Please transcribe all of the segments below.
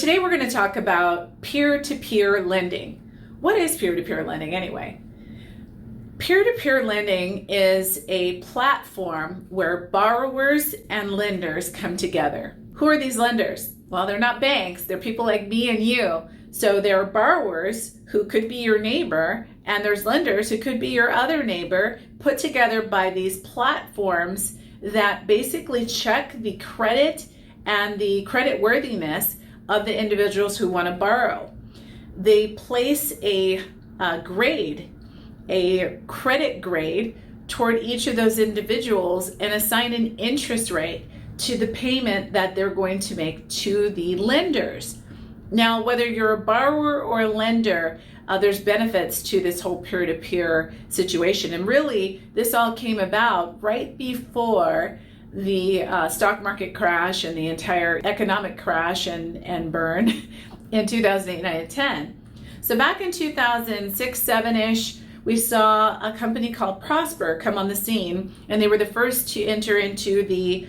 today we're going to talk about peer-to-peer lending. What is peer-to-peer lending anyway? Peer-to-peer lending is a platform where borrowers and lenders come together. Who are these lenders? Well, they're not banks. They're people like me and you. So there are borrowers who could be your neighbor, and there's lenders who could be your other neighbor, put together by these platforms that basically check the credit and the credit worthiness of the individuals who want to borrow. They place a grade, a credit grade toward each of those individuals and assign an interest rate to the payment that they're going to make to the lenders. Now, whether you're a borrower or a lender, there's benefits to this whole peer-to-peer situation. And really, this all came about right before the stock market crash and the entire economic crash and burn in 2008, 9, and 10. So back in 2006, 7-ish, we saw a company called Prosper come on the scene, and they were the first to enter into the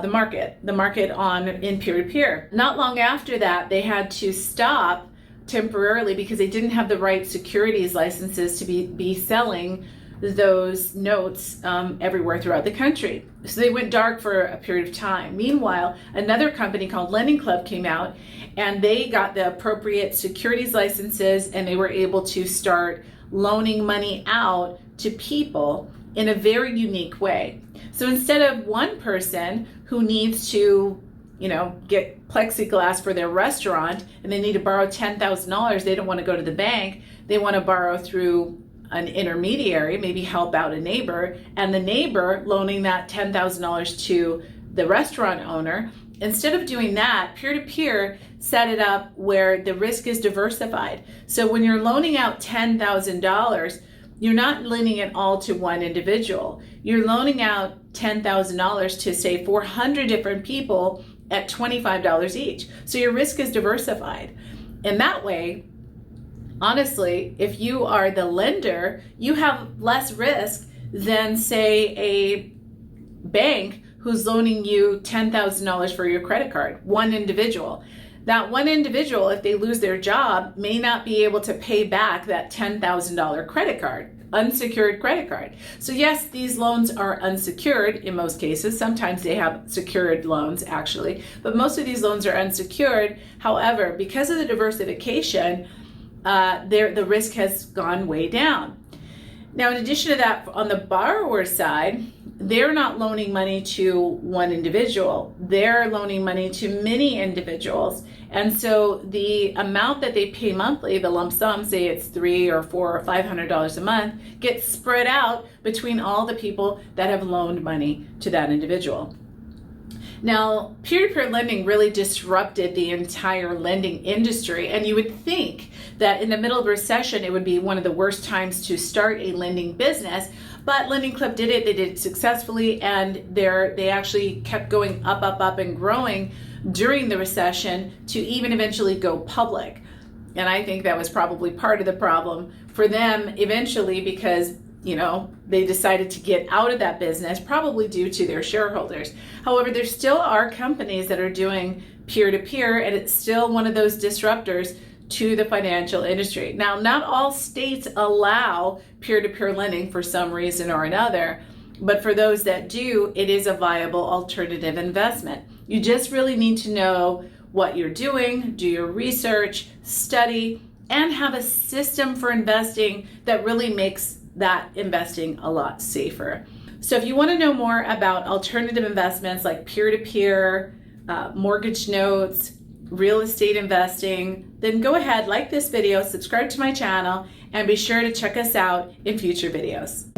market in peer-to-peer. Not long after that, they had to stop temporarily because they didn't have the right securities licenses to be selling those notes everywhere throughout the country. So they went dark for a period of time. Meanwhile, another company called Lending Club came out, and they got the appropriate securities licenses, and they were able to start loaning money out to people in a very unique way. So instead of one person who needs to, get plexiglass for their restaurant and they need to borrow $10,000, they don't want to go to the bank, they want to borrow through an intermediary, maybe help out a neighbor, and the neighbor loaning that $10,000 to the restaurant owner. Instead of doing that, peer-to-peer set it up where the risk is diversified. So when you're loaning out $10,000, you're not lending it all to one individual. You're loaning out $10,000 to, say, 400 different people at $25 each. So your risk is diversified. And that way, honestly, if you are the lender, you have less risk than, say, a bank who's loaning you $10,000 for your credit card, one individual. That one individual, if they lose their job, may not be able to pay back that $10,000 credit card, unsecured credit card. So yes, these loans are unsecured in most cases. Sometimes they have secured loans actually, but most of these loans are unsecured. However, because of the diversification, the risk has gone way down. Now, in addition to that, on the borrower side, they're not loaning money to one individual. They're loaning money to many individuals. And so the amount that they pay monthly, the lump sum, say it's $300 or $400 or $500 a month, gets spread out between all the people that have loaned money to that individual. Now, peer-to-peer lending really disrupted the entire lending industry, and you would think that in the middle of a recession, it would be one of the worst times to start a lending business, but Lending Club did it. They did it successfully, and they actually kept going up and growing during the recession to even eventually go public. And I think that was probably part of the problem for them eventually because they decided to get out of that business, probably due to their shareholders. However, there still are companies that are doing peer-to-peer, and it's still one of those disruptors to the financial industry. Now, not all states allow peer-to-peer lending for some reason or another, but for those that do, it is a viable alternative investment. You just really need to know what you're doing, do your research, study, and have a system for investing that really makes that investing a lot safer. So if you want to know more about alternative investments like peer-to-peer, mortgage notes, real estate investing, then go ahead, like this video, subscribe to my channel, and be sure to check us out in future videos.